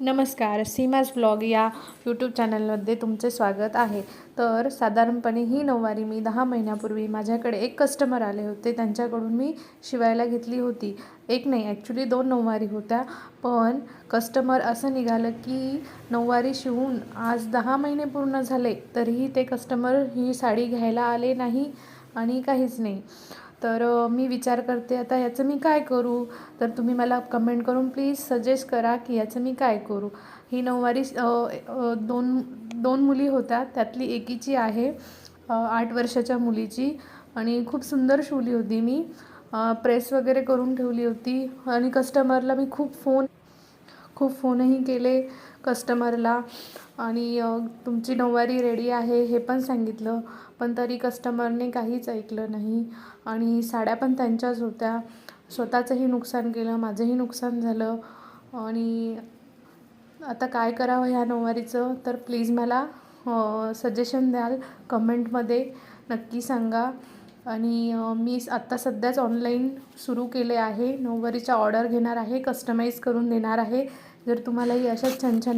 नमस्कार, सीमाज ब्लॉग या यूट्यूब चॅनलमध्ये तुमचे स्वागत आहे. तर साधारणपणे ही नऊवारी मी 10 महिन्यापूर्वी माझ्याकडे एक कस्टमर आले होते, त्यांच्याकडून मी शिवायला घेतली होती. एक नाही, ॲक्च्युली 2 नऊवारी होत्या. पण कस्टमर असं निघालं की नऊवारी शिवून आज 10 महिने पूर्ण झाले, तरीही ते कस्टमर ही साडी घ्यायला आले नाही आणि काहीच नाही. तर मी विचार करते आता याचं मी काय करू. तर तुम्ही मला कमेंट करून प्लीज सजेस्ट करा की याचं मी काय करू. ही नऊवारी दोन मुली होत्या, त्यातली एकीची आहे 8 वर्षाच्या मुलीची, आणि खूप सुंदर शिवली होती मी. प्रेस वगैरे करून ठेवली होती आणि कस्टमरला मी खूप फोनही केले कस्टमरला, आणि तुमची नऊवारी रेडी आहे हे पण सांगितलं. पण तरी कस्टमरने काहीच ऐकलं नाही आणि साड्या पण त्यांच्याच होत्या. स्वतःचंही नुकसान केलं, माझंही नुकसान झालं. आणि आता काय करावं ह्या नऊवारीचं, तर प्लीज मला सजेशन द्याल, कमेंटमध्ये नक्की सांगा. आणि मी आत्ता सध्याच ऑनलाईन सुरू केले आहे. नऊवारीच्या ऑर्डर घेणार आहे, कस्टमाइज करून देणार आहे. जर तुम्हालाही अशाच छान छान